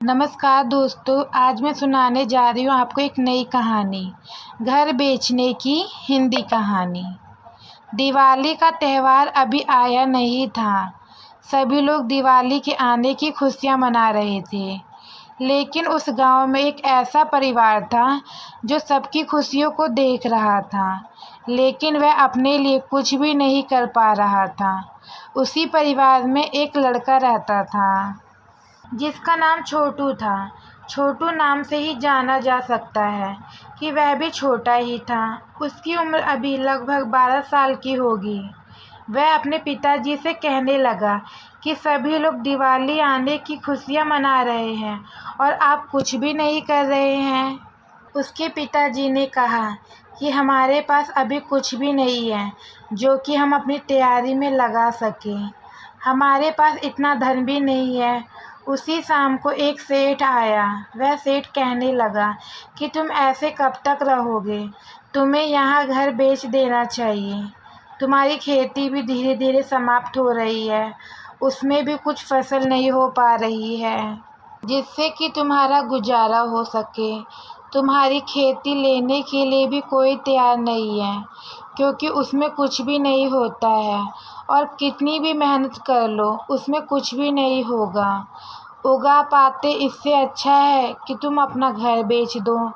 नमस्कार दोस्तों, आज मैं सुनाने जा रही हूँ आपको एक नई कहानी। घर बेचने की हिंदी कहानी। दिवाली का त्यौहार अभी आया नहीं था। सभी लोग दिवाली के आने की खुशियाँ मना रहे थे, लेकिन उस गांव में एक ऐसा परिवार था जो सबकी खुशियों को देख रहा था, लेकिन वह अपने लिए कुछ भी नहीं कर पा रहा था। उसी परिवार में एक लड़का रहता था जिसका नाम छोटू था। छोटू नाम से ही जाना जा सकता है कि वह भी छोटा ही था। उसकी उम्र अभी लगभग 12 साल की होगी। वह अपने पिताजी से कहने लगा कि सभी लोग दिवाली आने की खुशियाँ मना रहे हैं और आप कुछ भी नहीं कर रहे हैं। उसके पिताजी ने कहा कि हमारे पास अभी कुछ भी नहीं है जो कि हम अपनी तैयारी में लगा सकें। हमारे पास इतना धन भी नहीं है। उसी शाम को एक सेठ आया। वह सेठ कहने लगा कि तुम ऐसे कब तक रहोगे? तुम्हें यहाँ घर बेच देना चाहिए। तुम्हारी खेती भी धीरे धीरे समाप्त हो रही है, उसमें भी कुछ फसल नहीं हो पा रही है जिससे कि तुम्हारा गुजारा हो सके। तुम्हारी खेती लेने के लिए भी कोई तैयार नहीं है, क्योंकि उसमें कुछ भी नहीं होता है और कितनी भी मेहनत कर लो उसमें कुछ भी नहीं होगा उगा पाते। इससे अच्छा है कि तुम अपना घर बेच दो,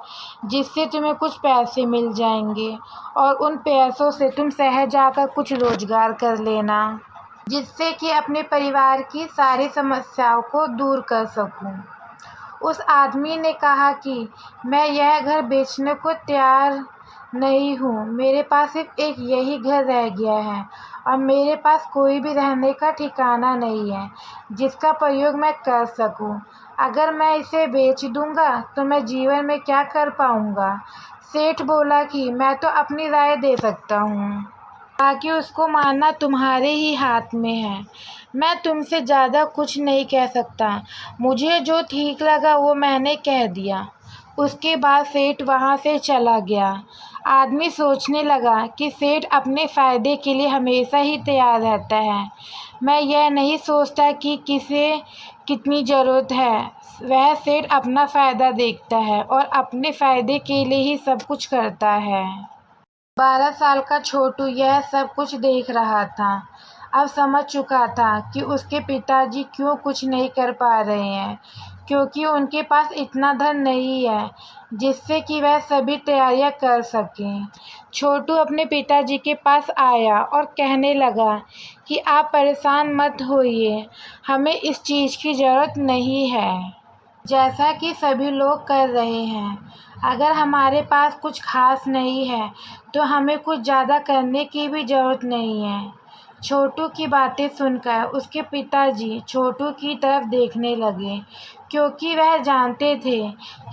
जिससे तुम्हें कुछ पैसे मिल जाएंगे और उन पैसों से तुम शहर जाकर कुछ रोजगार कर लेना, जिससे कि अपने परिवार की सारी समस्याओं को दूर कर सकूं। उस आदमी ने कहा कि मैं यह घर बेचने को तैयार नहीं हूँ। मेरे पास सिर्फ एक यही घर रह गया है और मेरे पास कोई भी रहने का ठिकाना नहीं है जिसका प्रयोग मैं कर सकूँ। अगर मैं इसे बेच दूँगा तो मैं जीवन में क्या कर पाऊँगा? सेठ बोला कि मैं तो अपनी राय दे सकता हूँ, बाकी उसको मानना तुम्हारे ही हाथ में है। मैं तुमसे ज़्यादा कुछ नहीं कह सकता। मुझे जो ठीक लगा वो मैंने कह दिया। उसके बाद सेठ वहाँ से चला गया। आदमी सोचने लगा कि सेठ अपने फ़ायदे के लिए हमेशा ही तैयार रहता है। मैं यह नहीं सोचता कि किसे कितनी ज़रूरत है। वह सेठ अपना फ़ायदा देखता है और अपने फ़ायदे के लिए ही सब कुछ करता है। 12 साल का छोटू यह सब कुछ देख रहा था। अब समझ चुका था कि उसके पिताजी क्यों कुछ नहीं कर पा रहे हैं, क्योंकि उनके पास इतना धन नहीं है जिससे कि वह सभी तैयारियां कर सकें। छोटू अपने पिताजी के पास आया और कहने लगा कि आप परेशान मत होइए, हमें इस चीज़ की ज़रूरत नहीं है जैसा कि सभी लोग कर रहे हैं। अगर हमारे पास कुछ खास नहीं है तो हमें कुछ ज़्यादा करने की भी ज़रूरत नहीं है। छोटू की बातें सुनकर उसके पिताजी छोटू की तरफ देखने लगे, क्योंकि वह जानते थे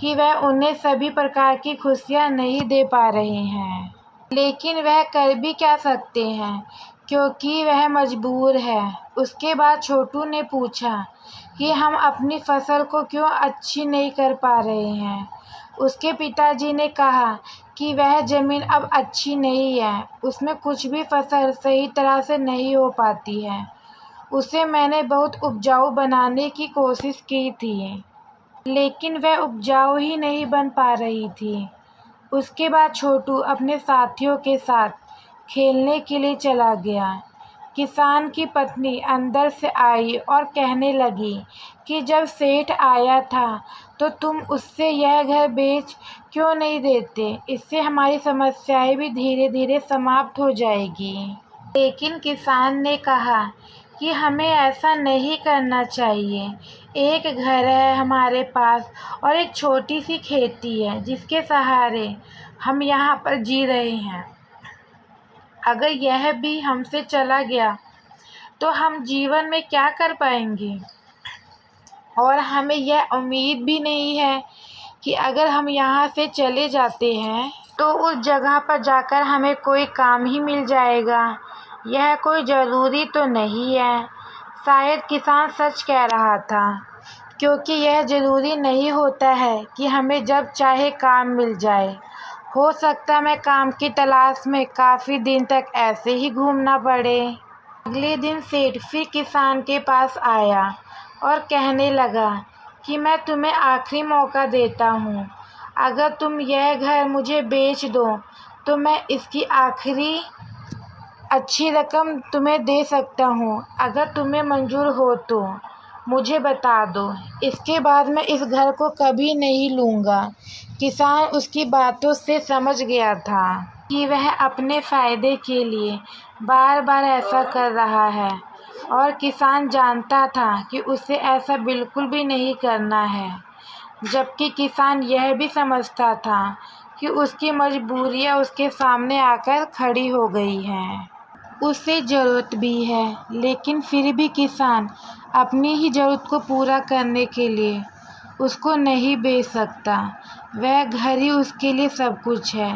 कि वह उन्हें सभी प्रकार की खुशियाँ नहीं दे पा रहे हैं, लेकिन वह कर भी क्या सकते हैं, क्योंकि वह मजबूर है। उसके बाद छोटू ने पूछा कि हम अपनी फसल को क्यों अच्छी नहीं कर पा रहे हैं। उसके पिताजी ने कहा कि वह ज़मीन अब अच्छी नहीं है, उसमें कुछ भी फसल सही तरह से नहीं हो पाती है। उसे मैंने बहुत उपजाऊ बनाने की कोशिश की थी, लेकिन वह उपजाऊ ही नहीं बन पा रही थी। उसके बाद छोटू अपने साथियों के साथ खेलने के लिए चला गया। किसान की पत्नी अंदर से आई और कहने लगी कि जब सेठ आया था तो तुम उससे यह घर बेच क्यों नहीं देते? इससे हमारी समस्याएं भी धीरे धीरे समाप्त हो जाएगी। लेकिन किसान ने कहा कि हमें ऐसा नहीं करना चाहिए। एक घर है हमारे पास और एक छोटी सी खेती है जिसके सहारे हम यहाँ पर जी रहे हैं। अगर यह भी हमसे चला गया तो हम जीवन में क्या कर पाएंगे? और हमें यह उम्मीद भी नहीं है कि अगर हम यहाँ से चले जाते हैं तो उस जगह पर जाकर हमें कोई काम ही मिल जाएगा। यह कोई ज़रूरी तो नहीं है। शायद किसान सच कह रहा था, क्योंकि यह ज़रूरी नहीं होता है कि हमें जब चाहे काम मिल जाए। हो सकता है मैं काम की तलाश में काफ़ी दिन तक ऐसे ही घूमना पड़े। अगले दिन सेठ फिर किसान के पास आया और कहने लगा कि मैं तुम्हें आखिरी मौका देता हूँ। अगर तुम यह घर मुझे बेच दो तो मैं इसकी आखिरी अच्छी रकम तुम्हें दे सकता हूँ। अगर तुम्हें मंजूर हो तो मुझे बता दो, इसके बाद मैं इस घर को कभी नहीं लूँगा। किसान उसकी बातों से समझ गया था कि वह अपने फ़ायदे के लिए बार बार ऐसा कर रहा है, और किसान जानता था कि उसे ऐसा बिल्कुल भी नहीं करना है। जबकि किसान यह भी समझता था कि उसकी मजबूरियाँ उसके सामने आकर खड़ी हो गई हैं। उसे ज़रूरत भी है, लेकिन फिर भी किसान अपनी ही ज़रूरत को पूरा करने के लिए उसको नहीं बेच सकता। वह घर ही उसके लिए सब कुछ है।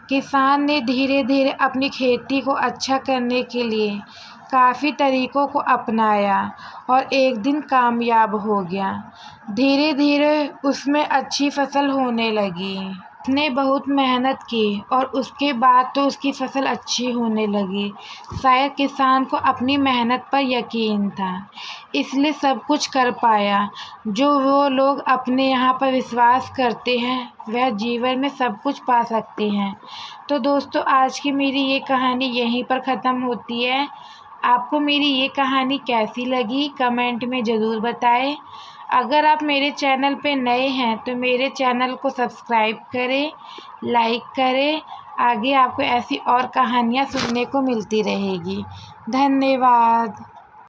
किसान ने धीरे धीरे अपनी खेती को अच्छा करने के लिए काफ़ी तरीक़ों को अपनाया और एक दिन कामयाब हो गया। धीरे धीरे उसमें अच्छी फसल होने लगी। उसने बहुत मेहनत की और उसके बाद तो उसकी फसल अच्छी होने लगी। शायद किसान को अपनी मेहनत पर यकीन था, इसलिए सब कुछ कर पाया। जो वो लोग अपने यहाँ पर विश्वास करते हैं वह जीवन में सब कुछ पा सकते हैं। तो दोस्तों, आज की मेरी ये कहानी यहीं पर ख़त्म होती है। आपको मेरी ये कहानी कैसी लगी कमेंट में ज़रूर बताएं। अगर आप मेरे चैनल पे नए हैं तो मेरे चैनल को सब्सक्राइब करें, लाइक करें। आगे आपको ऐसी और कहानियाँ सुनने को मिलती रहेगी। धन्यवाद।